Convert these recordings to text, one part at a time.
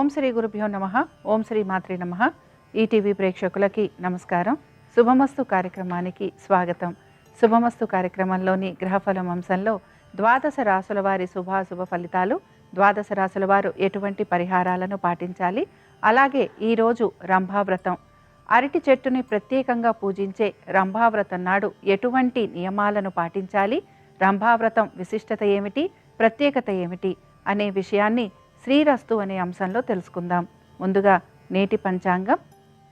ఓం శ్రీ గురుభ్యో నమః. ఓం శ్రీ మాత్రే నమః. ఈటీవీ ప్రేక్షకులకి నమస్కారం. శుభమస్తు కార్యక్రమానికి స్వాగతం. శుభమస్తు కార్యక్రమంలోని గ్రహఫలం అంశంలో ద్వాదశ రాశుల వారి శుభాశుభ ఫలితాలు, ద్వాదశ రాశుల వారు ఎటువంటి పరిహారాలను పాటించాలి, అలాగే ఈరోజు రంభావ్రతం, అరటి చెట్టుని ప్రత్యేకంగా పూజించే రంభావ్రతం నాడు ఎటువంటి నియమాలను పాటించాలి, రంభావ్రతం విశిష్టత ఏమిటి, ప్రత్యేకత ఏమిటి అనే విషయాన్ని శ్రీరస్తు అనే అంశంలో తెలుసుకుందాం. ముందుగా నేటి పంచాంగం.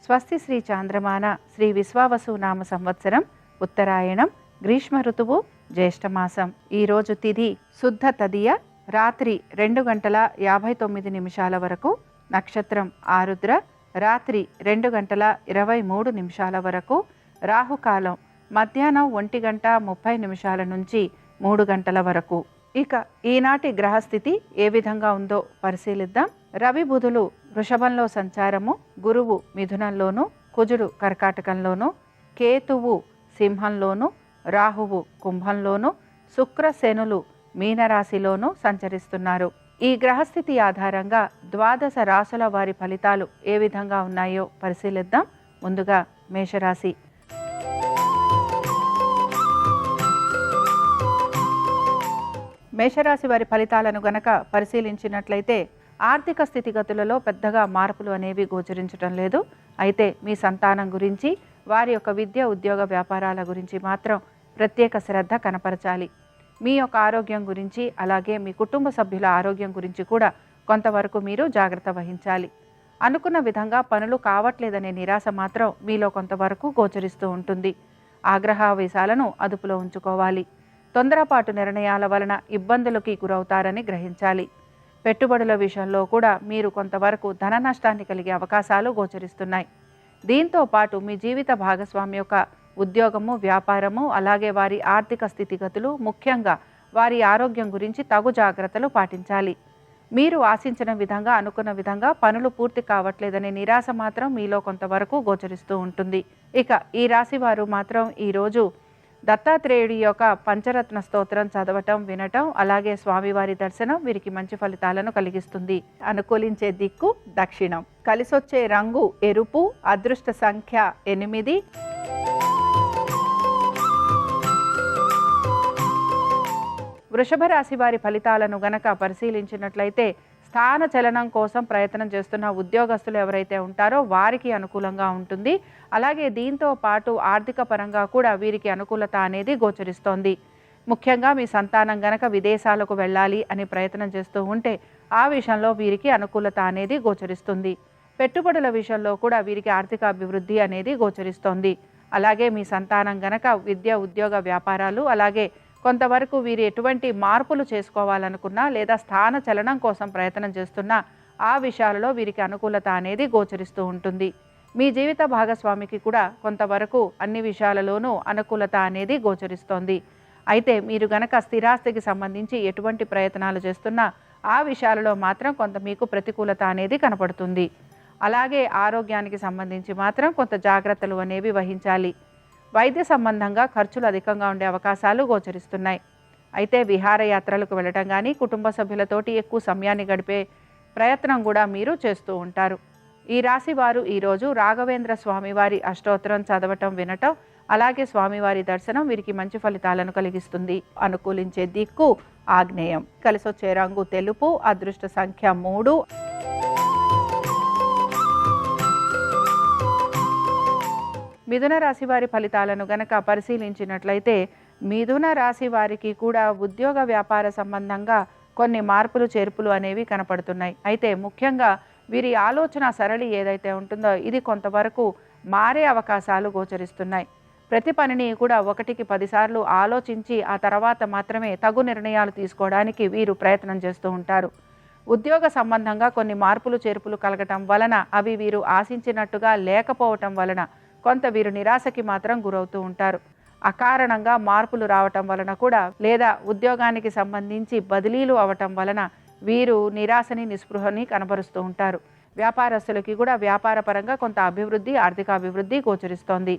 స్వస్తి శ్రీ చాంద్రమాన శ్రీ విశ్వావసు నామ సంవత్సరం ఉత్తరాయణం, గ్రీష్మ ఋతువు, జ్యేష్ఠమాసం. ఈరోజు తిథి శుద్ధ తదియ, రాత్రి 2:59 వరకు. నక్షత్రం ఆరుద్ర, రాత్రి 2:23 వరకు. రాహుకాలం మధ్యాహ్నం 1:30 నుంచి 3 గంటల వరకు. ఇక ఈనాటి గ్రహస్థితి ఏ విధంగా ఉందో పరిశీలిద్దాం. రవి బుధులు వృషభంలో సంచారము, గురువు మిథునంలోను, కుజుడు కర్కాటకంలోను, కేతువు సింహంలోను, రాహువు కుంభంలోను, శుక్ర శనులు మీనరాశిలోను సంచరిస్తున్నారు. ఈ గ్రహస్థితి ఆధారంగా ద్వాదశ రాశుల వారి ఫలితాలు ఏ విధంగా ఉన్నాయో పరిశీలిద్దాం. ముందుగా మేషరాశి. మేషరాశి వారి ఫలితాలను గనక పరిశీలించినట్లయితే ఆర్థిక స్థితిగతులలో పెద్దగా మార్పులు అనేవి గోచరించడం లేదు. అయితే మీ సంతానం గురించి, వారి యొక్క విద్య ఉద్యోగ వ్యాపారాల గురించి మాత్రం ప్రత్యేక శ్రద్ధ కనపరచాలి. మీ యొక్క ఆరోగ్యం గురించి, అలాగే మీ కుటుంబ సభ్యుల ఆరోగ్యం గురించి కూడా కొంతవరకు మీరు జాగ్రత్త వహించాలి. అనుకున్న విధంగా పనులు కావట్లేదనే నిరాశ మాత్రం మీలో కొంతవరకు గోచరిస్తూ ఉంటుంది. ఆగ్రహావేశాలను అదుపులో ఉంచుకోవాలి. తొందరపాటు నిర్ణయాల వలన ఇబ్బందులకి గురవుతారని గ్రహించాలి. పెట్టుబడుల విషయంలో కూడా మీరు కొంతవరకు ధన నష్టాన్ని కలిగే అవకాశాలు గోచరిస్తున్నాయి. దీంతో పాటు మీ జీవిత భాగస్వామి యొక్క ఉద్యోగము, వ్యాపారము, అలాగే వారి ఆర్థిక స్థితిగతులు, ముఖ్యంగా వారి ఆరోగ్యం గురించి తగు జాగ్రత్తలు పాటించాలి. మీరు ఆశించిన విధంగా, అనుకున్న విధంగా పనులు పూర్తి కావట్లేదనే నిరాశ మాత్రం మీలో కొంతవరకు గోచరిస్తూ ఉంటుంది. ఇక ఈ రాశి వారు మాత్రం ఈరోజు దత్తాత్రేయుడి యొక్క పంచరత్న స్తోత్రం చదవటం, వినటం, అలాగే స్వామివారి దర్శనం వీరికి మంచి ఫలితాలను కలిగిస్తుంది. అనుకూలించే దిక్కు దక్షిణం. కలిసొచ్చే రంగు ఎరుపు. అదృష్ట సంఖ్య 8. వృషభ రాశి వారి ఫలితాలను గనక పరిశీలించినట్లయితే స్థాన చలనం కోసం ప్రయత్నం చేస్తున్న ఉద్యోగస్తులు ఎవరైతే ఉంటారో వారికి అనుకూలంగా ఉంటుంది. అలాగే దీంతో పాటు ఆర్థిక పరంగా కూడా వీరికి అనుకూలత అనేది గోచరిస్తోంది. ముఖ్యంగా మీ సంతానం గనక విదేశాలకు వెళ్ళాలి అని ప్రయత్నం చేస్తూ ఉంటే ఆ విషయంలో వీరికి అనుకూలత అనేది గోచరిస్తుంది. పెట్టుబడుల విషయంలో కూడా వీరికి ఆర్థిక అభివృద్ధి అనేది గోచరిస్తోంది. అలాగే మీ సంతానం గనక విద్య ఉద్యోగ వ్యాపారాలు, అలాగే కొంతవరకు వీరు ఎటువంటి మార్పులు చేసుకోవాలనుకున్నా లేదా స్థాన చలనం కోసం ప్రయత్నం చేస్తున్నా ఆ విషయాలలో వీరికి అనుకూలత అనేది గోచరిస్తూ ఉంటుంది. మీ జీవిత భాగస్వామికి కూడా కొంతవరకు అన్ని విషయాలలోనూ అనుకూలత అనేది గోచరిస్తోంది. అయితే మీరు గనక స్థిరాస్తికి సంబంధించి ఎటువంటి ప్రయత్నాలు చేస్తున్నా ఆ విషయాలలో మాత్రం కొంత మీకు ప్రతికూలత అనేది కనపడుతుంది. అలాగే ఆరోగ్యానికి సంబంధించి మాత్రం కొంత జాగ్రత్తలు అనేవి వహించాలి. వైద్య సంబంధంగా ఖర్చులు అధికంగా ఉండే అవకాశాలు గోచరిస్తున్నాయి. అయితే విహారయాత్రలకు వెళ్ళటం కానీ, కుటుంబ సభ్యులతోటి ఎక్కువ సమయాన్ని గడిపే ప్రయత్నం కూడా మీరు చేస్తూ ఉంటారు. ఈ రాశి వారు ఈరోజు రాఘవేంద్ర స్వామివారి అష్టోత్తరం చదవటం, వినటం, అలాగే స్వామివారి దర్శనం వీరికి మంచి ఫలితాలను కలిగిస్తుంది. అనుకూలించే దిక్కు ఆగ్నేయం. కలిసొచ్చే రంగు తెలుపు. అదృష్ట సంఖ్య 3. మిథున రాశి వారి ఫలితాలను గనక పరిశీలించినట్లయితే మిథున రాశి వారికి కూడా ఉద్యోగ వ్యాపార సంబంధంగా కొన్ని మార్పులు చేర్పులు అనేవి కనపడుతున్నాయి. అయితే ముఖ్యంగా వీరి ఆలోచన సరళి ఏదైతే ఉంటుందో ఇది కొంతవరకు మారే అవకాశాలు గోచరిస్తున్నాయి. ప్రతి పనిని కూడా 1కి 10 సార్లు ఆలోచించి ఆ తర్వాత మాత్రమే తగు నిర్ణయాలు తీసుకోవడానికి వీరు ప్రయత్నం చేస్తూ ఉంటారు. ఉద్యోగ సంబంధంగా కొన్ని మార్పులు చేర్పులు కలగటం వలన అవి వీరు ఆశించినట్టుగా లేకపోవటం వలన కొంత వీరు నిరాశకి మాత్రం గురవుతూ ఉంటారు. అకారణంగా మార్పులు రావటం వలన కూడా, లేదా ఉద్యోగానికి సంబంధించి బదిలీలు అవటం వలన వీరు నిరాశని, నిస్పృహని కనబరుస్తూ ఉంటారు. వ్యాపారస్తులకి కూడా వ్యాపార పరంగా కొంత అభివృద్ధి, ఆర్థిక అభివృద్ధి గోచరిస్తోంది.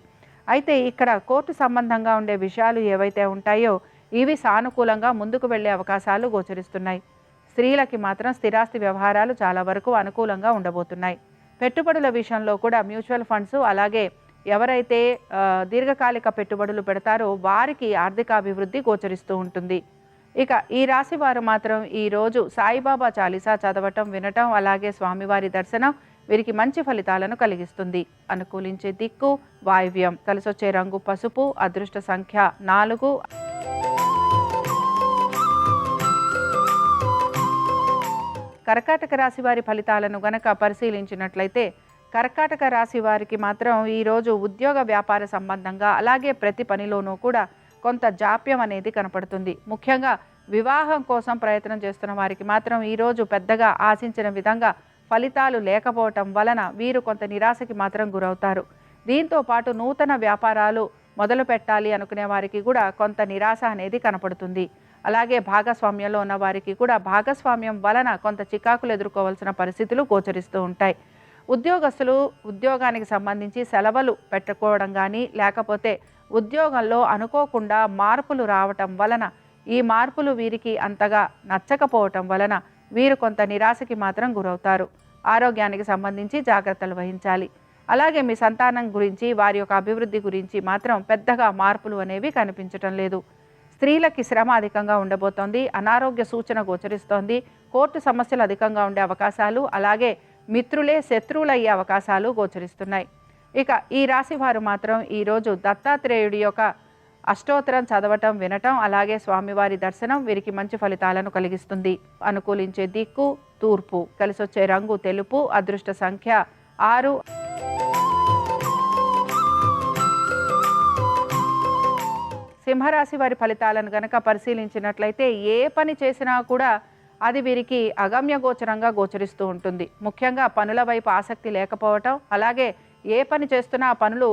అయితే ఇక్కడ కోర్టు సంబంధంగా ఉండే విషయాలు ఏవైతే ఉంటాయో ఇవి సానుకూలంగా ముందుకు వెళ్ళే అవకాశాలు గోచరిస్తున్నాయి. స్త్రీలకి మాత్రం స్థిరాస్తి వ్యవహారాలు చాలా వరకు అనుకూలంగా ఉండబోతున్నాయి. పెట్టుబడుల విషయంలో కూడా మ్యూచువల్ ఫండ్స్ అలాగే ఎవరైతే దీర్ఘకాలిక పెట్టుబడులు పెడతారో వారికి ఆర్థికాభివృద్ధి గోచరిస్తూ ఉంటుంది. ఇక ఈ రాశి వారు మాత్రం ఈరోజు సాయిబాబా చాలీసా చదవటం, వినటం, అలాగే స్వామివారి దర్శనం వీరికి మంచి ఫలితాలను కలిగిస్తుంది. అనుకూలించే దిక్కు వాయువ్యం. కలిసొచ్చే రంగు పసుపు. అదృష్ట సంఖ్య 4. కర్కాటక రాశి వారి ఫలితాలను గనక పరిశీలించినట్లయితే కర్కాటక రాశి వారికి మాత్రం ఈరోజు ఉద్యోగ వ్యాపార సంబంధంగా అలాగే ప్రతి పనిలోనూ కూడా కొంత జాప్యం అనేది కనపడుతుంది. ముఖ్యంగా వివాహం కోసం ప్రయత్నం చేస్తున్న వారికి మాత్రం ఈరోజు పెద్దగా ఆశించిన విధంగా ఫలితాలు లేకపోవటం వలన వీరు కొంత నిరాశకి మాత్రం గురవుతారు. దీంతో పాటు నూతన వ్యాపారాలు మొదలు పెట్టాలి అనుకునే వారికి కూడా కొంత నిరాశ అనేది కనపడుతుంది. అలాగే భాగస్వామ్యంలో ఉన్న వారికి కూడా భాగస్వామ్యం వలన కొంత చికాకులు ఎదుర్కోవాల్సిన పరిస్థితులు గోచరిస్తూ ఉంటాయి. ఉద్యోగస్తులు ఉద్యోగానికి సంబంధించి సెలవులు పెట్టుకోవడం కానీ లేకపోతే ఉద్యోగంలో అనుకోకుండా మార్పులు రావటం వలన ఈ మార్పులు వీరికి అంతగా నచ్చకపోవటం వలన వీరు కొంత నిరాశకి మాత్రం గురవుతారు. ఆరోగ్యానికి సంబంధించి జాగ్రత్తలు వహించాలి. అలాగే మీ సంతానం గురించి వారి యొక్క అభివృద్ధి గురించి మాత్రం పెద్దగా మార్పులు అనేవి కనిపించటం లేదు. స్త్రీలకి శ్రమ అధికంగా ఉండబోతోంది. అనారోగ్య సూచన గోచరిస్తోంది. కోర్టు సమస్యలు అధికంగా ఉండే అవకాశాలు, అలాగే మిత్రులే శత్రువులయ్యే అవకాశాలు గోచరిస్తున్నాయి. ఇక ఈ రాశి వారు మాత్రం ఈరోజు దత్తాత్రేయుడి యొక్క అష్టోత్తరం చదవటం, వినటం, అలాగే స్వామివారి దర్శనం వీరికి మంచి ఫలితాలను కలిగిస్తుంది. అనుకూలించే దిక్కు తూర్పు. కలిసొచ్చే రంగు తెలుపు. అదృష్ట సంఖ్య 6. సింహరాశి వారి ఫలితాలను గనక పరిశీలించినట్లయితే ఏ పని చేసినా కూడా అది వీరికి అగమ్యగోచరంగా గోచరిస్తూ ఉంటుంది. ముఖ్యంగా పనుల వైపు ఆసక్తి లేకపోవటం, అలాగే ఏ పని చేస్తున్నా ఆ పనులు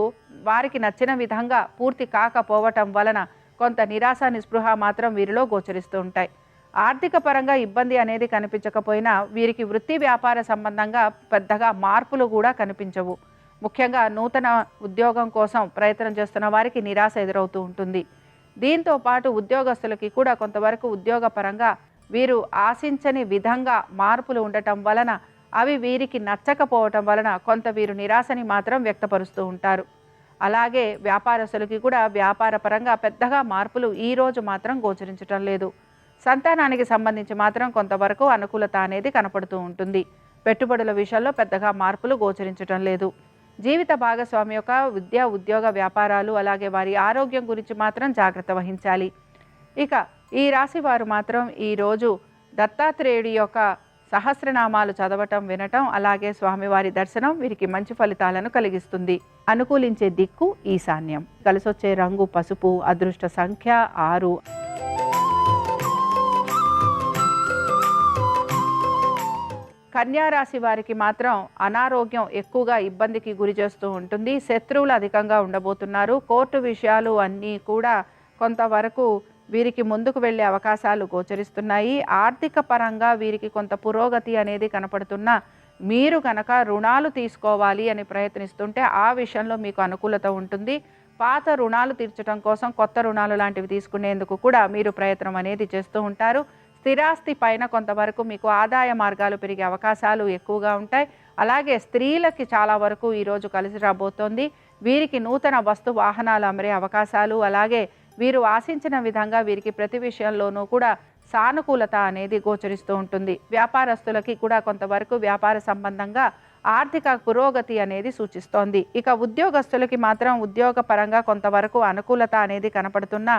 వారికి నచ్చిన విధంగా పూర్తి కాకపోవటం వలన కొంత నిరాశ నిస్పృహ మాత్రం వీరిలో గోచరిస్తూ ఉంటాయి. ఆర్థిక పరంగా ఇబ్బంది అనేది కనిపించకపోయినా వీరికి వృత్తి వ్యాపార సంబంధంగా పెద్దగా మార్పులు కూడా కనిపించవు. ముఖ్యంగా నూతన ఉద్యోగం కోసం ప్రయత్నం చేస్తున్న వారికి నిరాశ ఎదురవుతూ ఉంటుంది. దీంతో పాటు ఉద్యోగస్తులకి కూడా కొంతవరకు ఉద్యోగ పరంగా వీరు ఆశించని విధంగా మార్పులు ఉండటం వలన అవి వీరికి నచ్చకపోవటం వలన కొంత వీరు నిరాశని మాత్రం వ్యక్తపరుస్తూ ఉంటారు. అలాగే వ్యాపారస్తులకి కూడా వ్యాపార పరంగా పెద్దగా మార్పులు ఈరోజు మాత్రం గోచరించటం లేదు. సంతానానికి సంబంధించి మాత్రం కొంతవరకు అనుకూలత అనేది కనపడుతూ ఉంటుంది. పెట్టుబడుల విషయంలో పెద్దగా మార్పులు గోచరించటం లేదు. జీవిత భాగస్వామి యొక్క విద్య, ఉద్యోగ, వ్యాపారాలు, అలాగే వారి ఆరోగ్యం గురించి మాత్రం జాగ్రత్త వహించాలి. ఇక ఈ రాశి వారు మాత్రం ఈరోజు దత్తాత్రేయుడి యొక్క సహస్రనామాలు చదవటం, వినటం, అలాగే స్వామివారి దర్శనం వీరికి మంచి ఫలితాలను కలిగిస్తుంది. అనుకూలించే దిక్కు ఈశాన్యం. కలిసొచ్చే రంగు పసుపు. అదృష్ట సంఖ్య 6. కన్యారాశి వారికి మాత్రం అనారోగ్యం ఎక్కువగా ఇబ్బందికి గురి చేస్తూ ఉంటుంది. శత్రువులు అధికంగా ఉండబోతున్నారు. కోర్టు విషయాలు అన్నీ కూడా కొంతవరకు వీరికి ముందుకు వెళ్ళే అవకాశాలు గోచరిస్తున్నాయి. ఆర్థిక పరంగా వీరికి కొంత పురోగతి అనేది కనపడుతున్నా మీరు కనుక రుణాలు తీసుకోవాలి అని ప్రయత్నిస్తుంటే ఆ విషయంలో మీకు అనుకూలత ఉంటుంది. పాత రుణాలు తీర్చడం కోసం కొత్త రుణాలు లాంటివి తీసుకునేందుకు కూడా మీరు ప్రయత్నం అనేది చేస్తూ ఉంటారు. స్థిరాస్తి పైన కొంతవరకు మీకు ఆదాయ మార్గాలు పెరిగే అవకాశాలు ఎక్కువగా ఉంటాయి. అలాగే స్త్రీలకి చాలా వరకు ఈరోజు కలిసి రాబోతోంది. వీరికి నూతన వస్తు వాహనాలు అమరే అవకాశాలు, అలాగే వీరు ఆశించిన విధంగా వీరికి ప్రతి విషయంలోనూ కూడా సానుకూలత అనేది గోచరిస్తూ ఉంటుంది. వ్యాపారస్తులకి కూడా కొంతవరకు వ్యాపార సంబంధంగా ఆర్థిక పురోగతి అనేది సూచిస్తోంది. ఇక ఉద్యోగస్తులకి మాత్రం ఉద్యోగ పరంగా కొంతవరకు అనుకూలత అనేది కనపడుతున్నా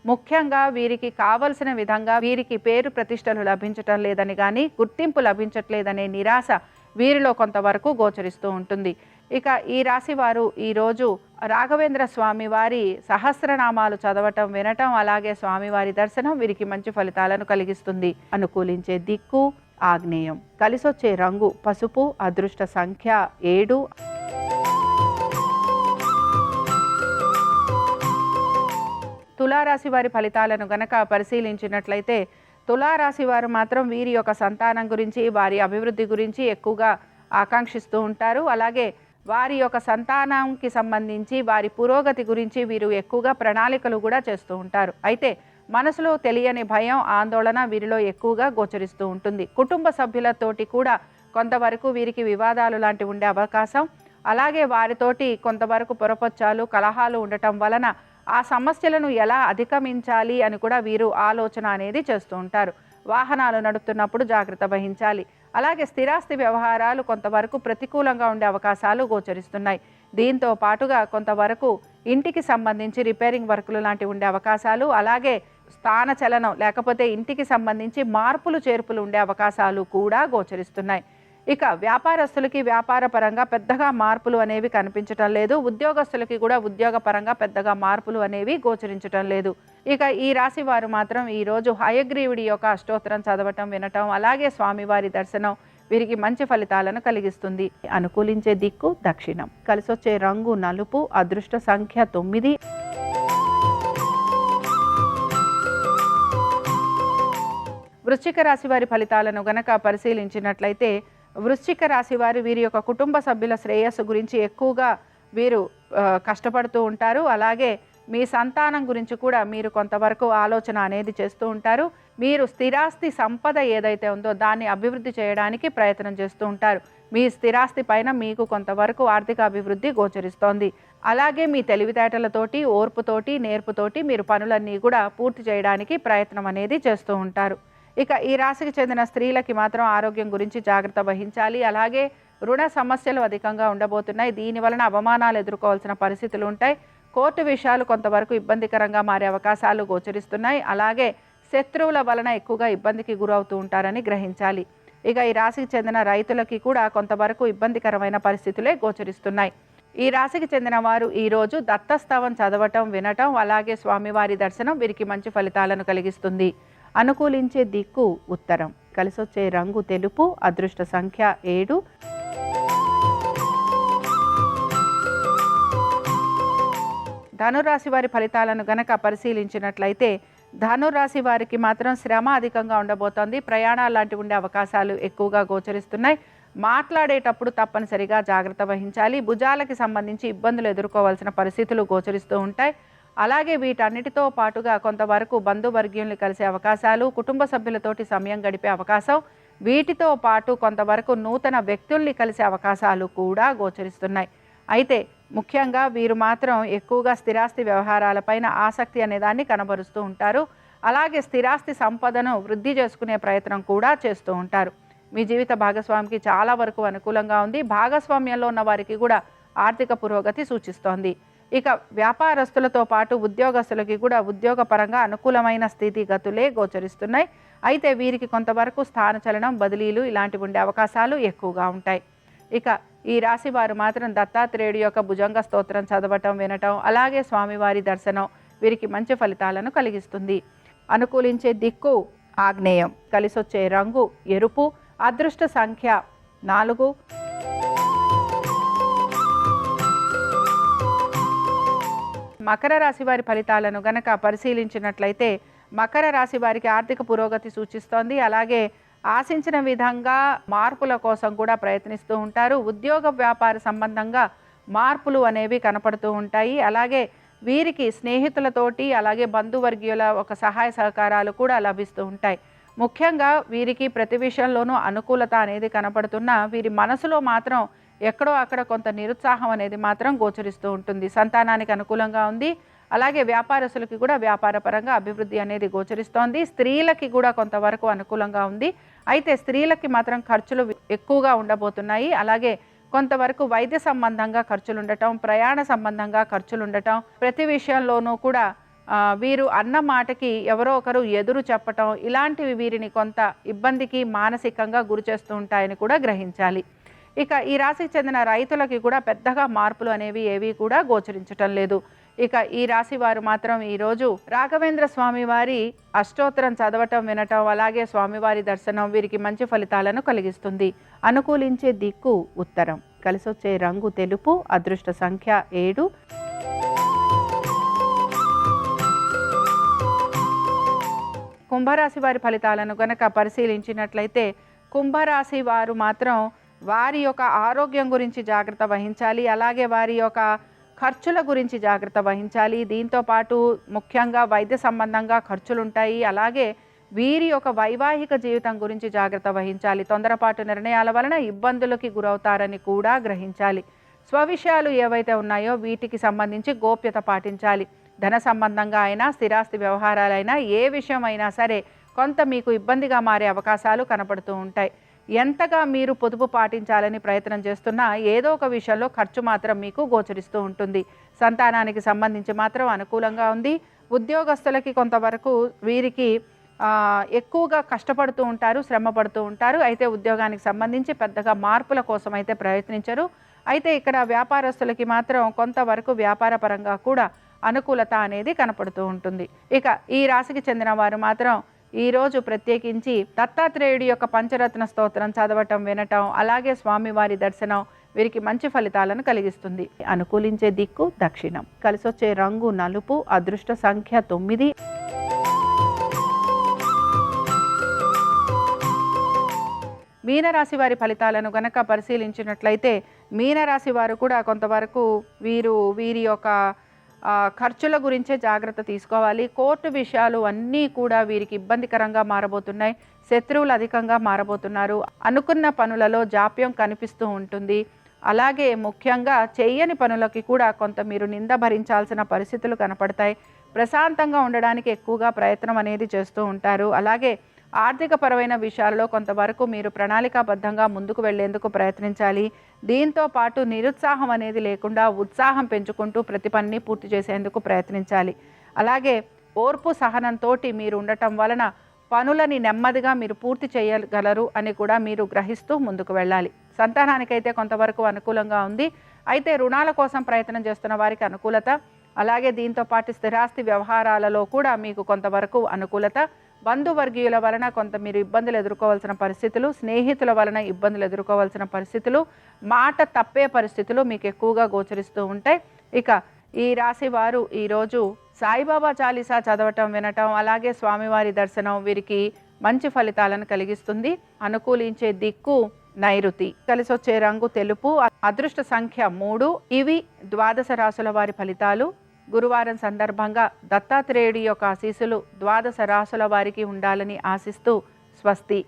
ముఖ్యంగా వీరికి కావలసిన విధంగా వీరికి పేరు ప్రతిష్టలు లభించటం లేదని కానీ గుర్తింపు లభించట్లేదనే నిరాశ వీరిలో కొంతవరకు గోచరిస్తూ ఉంటుంది. ఇక ఈ రాశి వారు ఈరోజు రాఘవేంద్ర స్వామి వారి సహస్రనామాలు చదవటం, వినటం, అలాగే స్వామివారి దర్శనం వీరికి మంచి ఫలితాలను కలిగిస్తుంది. అనుకూలించే దిక్కు ఆగ్నేయం. కలిసొచ్చే రంగు పసుపు. అదృష్ట సంఖ్య 7. తులారాశి వారి ఫలితాలను గనక పరిశీలించినట్లయితే తులారాశి వారు మాత్రం వీరి యొక్క సంతానం గురించి, వారి అభివృద్ధి గురించి ఎక్కువగా ఆకాంక్షిస్తూ ఉంటారు. అలాగే వారి యొక్క సంతానానికి సంబంధించి వారి పురోగతి గురించి వీరు ఎక్కువగా ప్రణాళికలు కూడా చేస్తూ ఉంటారు. అయితే మనసులో తెలియని భయం, ఆందోళన వీరిలో ఎక్కువగా గోచరిస్తూ ఉంటుంది. కుటుంబ సభ్యులతోటి కూడా కొంతవరకు వీరికి వివాదాలు లాంటివి ఉండే అవకాశం, అలాగే వారితోటి కొంతవరకు పొరపచ్చాలు, కలహాలు ఉండటం వలన ఆ సమస్యలను ఎలా అధిగమించాలి అని కూడా వీరు ఆలోచన అనేది చేస్తూ ఉంటారు. వాహనాలు నడుపుతున్నప్పుడు జాగ్రత్త వహించాలి. అలాగే స్థిరాస్తి వ్యవహారాలు కొంతవరకు ప్రతికూలంగా ఉండే అవకాశాలు గోచరిస్తున్నాయి. దీంతో పాటుగా కొంతవరకు ఇంటికి సంబంధించి రిపేరింగ్ వర్కులు లాంటివి ఉండే అవకాశాలు, అలాగే స్థాన చలనం లేకపోతే ఇంటికి సంబంధించి మార్పులు చేర్పులు ఉండే అవకాశాలు కూడా గోచరిస్తున్నాయి. ఇక వ్యాపారస్తులకి వ్యాపార పరంగా పెద్దగా మార్పులు అనేవి కనిపించటం లేదు. ఉద్యోగస్తులకి కూడా ఉద్యోగపరంగా పెద్దగా మార్పులు అనేవి గోచరించటం లేదు. ఇక ఈ రాశి వారు మాత్రం ఈరోజు హయగ్రీవుడి యొక్క అష్టోత్తరం చదవటం, వినటం, అలాగే స్వామివారి దర్శనం వీరికి మంచి ఫలితాలను కలిగిస్తుంది. అనుకూలించే దిక్కు దక్షిణం. కలిసొచ్చే రంగు నలుపు. అదృష్ట సంఖ్య 9. వృశ్చిక రాశి వారి ఫలితాలను గనక పరిశీలించినట్లయితే వృశ్చిక రాశి వారు వీరి యొక్క కుటుంబ సభ్యుల శ్రేయస్సు గురించి ఎక్కువగా వీరు కష్టపడుతూ ఉంటారు. అలాగే మీ సంతానం గురించి కూడా మీరు కొంతవరకు ఆలోచన అనేది చేస్తూ ఉంటారు. మీరు స్థిరాస్తి సంపద ఏదైతే ఉందో దాన్ని అభివృద్ధి చేయడానికి ప్రయత్నం చేస్తూ ఉంటారు. మీ స్థిరాస్తి పైన మీకు కొంతవరకు ఆర్థిక అభివృద్ధి గోచరిస్తోంది. అలాగే మీ తెలివితేటలతోటి, ఓర్పుతోటి, నేర్పుతోటి మీరు పనులన్నీ కూడా పూర్తి చేయడానికి ప్రయత్నం అనేది చేస్తూ ఉంటారు. ఇక ఈ రాశికి చెందిన స్త్రీలకి మాత్రం ఆరోగ్యం గురించి జాగ్రత్త వహించాలి. అలాగే రుణ సమస్యలు అధికంగా ఉండబోతున్నాయి. దీని వలన అవమానాలు ఎదుర్కోవాల్సిన పరిస్థితులు ఉంటాయి. కోర్టు విషయాలు కొంతవరకు ఇబ్బందికరంగా మారే అవకాశాలు గోచరిస్తున్నాయి. అలాగే శత్రువుల వలన ఎక్కువగా ఇబ్బందికి గురవుతూ ఉంటారని గ్రహించాలి. ఇక ఈ రాశికి చెందిన రైతులకి కూడా కొంతవరకు ఇబ్బందికరమైన పరిస్థితులే గోచరిస్తున్నాయి. ఈ రాశికి చెందిన వారు ఈరోజు దత్తస్తవం చదవటం, వినటం, అలాగే స్వామివారి దర్శనం వీరికి మంచి ఫలితాలను కలిగిస్తుంది. అనుకూలించే దిక్కు ఉత్తరం. కలిసొచ్చే రంగు తెలుపు. అదృష్ట సంఖ్య 7. ధనురాశి వారి ఫలితాలను గనక పరిశీలించినట్లయితే ధనురాశి వారికి మాత్రం శ్రమ అధికంగా ఉండబోతోంది. ప్రయాణాలు లాంటివి ఉండే అవకాశాలు ఎక్కువగా గోచరిస్తున్నాయి. మాట్లాడేటప్పుడు తప్పనిసరిగా జాగ్రత్త వహించాలి. భుజాలకి సంబంధించి ఇబ్బందులు ఎదుర్కోవాల్సిన పరిస్థితులు గోచరిస్తూ ఉంటాయి. అలాగే వీటన్నిటితో పాటుగా కొంతవరకు బంధువర్గీయుల్ని కలిసే అవకాశాలు, కుటుంబ సభ్యులతోటి సమయం గడిపే అవకాశం, వీటితో పాటు కొంతవరకు నూతన వ్యక్తుల్ని కలిసే అవకాశాలు కూడా గోచరిస్తున్నాయి. అయితే ముఖ్యంగా వీరు మాత్రం ఎక్కువగా స్థిరాస్తి వ్యవహారాలపైన ఆసక్తి అనేదాన్ని కనబరుస్తూ ఉంటారు. అలాగే స్థిరాస్తి సంపదను వృద్ధి చేసుకునే ప్రయత్నం కూడా చేస్తూ ఉంటారు. మీ జీవిత భాగస్వామికి చాలా వరకు అనుకూలంగా ఉంది. భాగస్వామ్యంలో ఉన్న వారికి కూడా ఆర్థిక పురోగతి సూచిస్తోంది. ఇక వ్యాపారస్తులతో పాటు ఉద్యోగస్తులకి కూడా ఉద్యోగపరంగా అనుకూలమైన స్థితిగతులే గోచరిస్తున్నాయి. అయితే వీరికి కొంతవరకు స్థానచలనం, బదిలీలు ఇలాంటివి ఉండే అవకాశాలు ఎక్కువగా ఉంటాయి. ఇక ఈ రాశి వారు మాత్రం దత్తాత్రేయుడి యొక్క భుజంగ స్తోత్రం చదవటం, వినటం, అలాగే స్వామివారి దర్శనం వీరికి మంచి ఫలితాలను కలిగిస్తుంది. అనుకూలించే దిక్కు ఆగ్నేయం. కలిసొచ్చే రంగు ఎరుపు. అదృష్ట సంఖ్య 4. మకర రాశి వారి ఫలితాలను గనక పరిశీలించినట్లయితే మకర రాశి వారికి ఆర్థిక పురోగతి సూచిస్తోంది. అలాగే ఆశించిన విధంగా మార్పుల కోసం కూడా ప్రయత్నిస్తూ ఉంటారు. ఉద్యోగ వ్యాపార సంబంధంగా మార్పులు అనేవి కనపడుతూ ఉంటాయి. అలాగే వీరికి స్నేహితులతోటి అలాగే బంధువర్గీయుల ఒక సహాయ సహకారాలు కూడా లభిస్తూ ఉంటాయి. ముఖ్యంగా వీరికి ప్రతి విషయంలోనూ అనుకూలత అనేది కనపడుతున్నా వీరి మనసులో మాత్రం ఎక్కడో అక్కడ కొంత నిరుత్సాహం అనేది మాత్రం గోచరిస్తూ ఉంటుంది. సంతానానికి అనుకూలంగా ఉంది. అలాగే వ్యాపారస్తులకి కూడా వ్యాపారపరంగా అభివృద్ధి అనేది గోచరిస్తోంది. స్త్రీలకి కూడా కొంతవరకు అనుకూలంగా ఉంది. అయితే స్త్రీలకి మాత్రం ఖర్చులు ఎక్కువగా ఉండబోతున్నాయి. అలాగే కొంతవరకు వైద్య సంబంధంగా ఖర్చులు ఉండటం, ప్రయాణ సంబంధంగా ఖర్చులు ఉండటం, ప్రతి విషయంలోనూ కూడా వీరు అన్న మాటకి ఎవరో ఒకరు ఎదురు చెప్పటం ఇలాంటివి వీరిని కొంత ఇబ్బందికి మానసికంగా గురి చేస్తూ ఉంటాయని కూడా గ్రహించాలి. ఇక ఈ రాశికి చెందిన రైతులకి కూడా పెద్దగా మార్పులు అనేవి ఏవి కూడా గోచరించటం లేదు. ఇక ఈ రాశి వారు మాత్రం ఈరోజు రాఘవేంద్ర స్వామి వారి అష్టోత్తరం చదవటం, వినటం, అలాగే స్వామివారి దర్శనం వీరికి మంచి ఫలితాలను కలిగిస్తుంది. అనుకూలించే దిక్కు ఉత్తరం. కలిసొచ్చే రంగు తెలుపు. అదృష్ట సంఖ్య 7. కుంభరాశి వారి ఫలితాలను గనక పరిశీలించినట్లయితే కుంభరాశి వారు మాత్రం వారి యొక్క ఆరోగ్యం గురించి జాగ్రత్త వహించాలి. అలాగే వారి యొక్క ఖర్చుల గురించి జాగ్రత్త వహించాలి. దీంతో పాటు ముఖ్యంగా వైద్య సంబంధంగా ఖర్చులుంటాయి. అలాగే వీరి యొక్క వైవాహిక జీవితం గురించి జాగ్రత్త వహించాలి. తొందరపాటు నిర్ణయాల వలన ఇబ్బందులకి గురవుతారని కూడా గ్రహించాలి. స్వవిషయాలు ఏవైతే ఉన్నాయో వీటికి సంబంధించి గోప్యత పాటించాలి. ధన సంబంధంగా అయినా, స్థిరాస్తి వ్యవహారాలైనా, ఏ విషయమైనా సరే కొంత మీకు ఇబ్బందిగా మారే అవకాశాలు కనపడుతూ ఉంటాయి. ఎంతగా మీరు పొదుపు పాటించాలని ప్రయత్నం చేస్తున్నా ఏదో ఒక విషయంలో ఖర్చు మాత్రం మీకు గోచరిస్తూ ఉంటుంది. సంతానానికి సంబంధించి మాత్రం అనుకూలంగా ఉంది. ఉద్యోగస్తులకి కొంతవరకు వీరికి ఎక్కువగా కష్టపడుతూ ఉంటారు, శ్రమ పడుతూ ఉంటారు. అయితే ఉద్యోగానికి సంబంధించి పెద్దగా మార్పుల కోసం అయితే ప్రయత్నించరు. అయితే ఇక్కడ వ్యాపారస్తులకి మాత్రం కొంతవరకు వ్యాపార పరంగా కూడా అనుకూలత అనేది కనపడుతూ ఉంటుంది. ఇక ఈ రాశికి చెందిన వారు మాత్రం ఈరోజు ప్రత్యేకించి దత్తాత్రేయుడి యొక్క పంచరత్న స్తోత్రం చదవటం, వినటం, అలాగే స్వామివారి దర్శనం వీరికి మంచి ఫలితాలను కలిగిస్తుంది. అనుకూలించే దిక్కు దక్షిణం. కలిసొచ్చే రంగు నలుపు. అదృష్ట సంఖ్య 9. మీనరాశి వారి ఫలితాలను గనక పరిశీలించినట్లయితే మీనరాశి వారు కూడా కొంతవరకు వీరి యొక్క ఖర్చుల గురించే జాగ్రత్త తీసుకోవాలి. కోర్టు విషయాలు అన్నీ కూడా వీరికి ఇబ్బందికరంగా మారబోతున్నాయి. శత్రువులు అధికంగా మారబోతున్నారు. అనుకున్న పనులలో జాప్యం కనిపిస్తూ ఉంటుంది. అలాగే ముఖ్యంగా చేయని పనులకి కూడా కొంత మీరు నింద భరించాల్సిన పరిస్థితులు కనపడతాయి. ప్రశాంతంగా ఉండడానికి ఎక్కువగా ప్రయత్నం అనేది చేస్తూ ఉంటారు. అలాగే ఆర్థిక పరమైన విషయాల్లో కొంతవరకు మీరు ప్రణాళికాబద్ధంగా ముందుకు వెళ్లేందుకు ప్రయత్నించాలి. దీంతో పాటు నిరుత్సాహం అనేది లేకుండా ఉత్సాహం పెంచుకుంటూ ప్రతి పనిని పూర్తి చేసేందుకు ప్రయత్నించాలి. అలాగే ఓర్పు సహనంతో మీరు ఉండటం వలన పనులని నెమ్మదిగా మీరు పూర్తి చేయగలరు అని కూడా మీరు గ్రహిస్తూ ముందుకు వెళ్ళాలి. సంతానానికైతే కొంతవరకు అనుకూలంగా ఉంది. అయితే రుణాల కోసం ప్రయత్నం చేస్తున్న వారికి అనుకూలత, అలాగే దీంతో పాటు స్థిరాస్తి వ్యవహారాలలో కూడా మీకు కొంతవరకు అనుకూలత. బంధువర్గీయుల వలన కొంత మీరు ఇబ్బందులు ఎదుర్కోవాల్సిన పరిస్థితులు, స్నేహితుల వలన ఇబ్బందులు ఎదుర్కోవాల్సిన పరిస్థితులు, మాట తప్పే పరిస్థితులు మీకు ఎక్కువగా గోచరిస్తూ ఉంటాయి. ఇక ఈ రాశి వారు ఈరోజు సాయిబాబా చాలీసా చదవటం, వినటం, అలాగే స్వామివారి దర్శనం వీరికి మంచి ఫలితాలను కలిగిస్తుంది. అనుకూలించే దిక్కు నైరుతి. కలిసొచ్చే రంగు తెలుపు. అదృష్ట సంఖ్య 3. ఇవి ద్వాదశ రాశుల వారి ఫలితాలు. గురువారం సందర్భంగా దత్తాత్రేయుడి యొక్క ఆశీస్సులు ద్వాదశ రాశుల వారికి ఉండాలని ఆశిస్తూ స్వస్తి.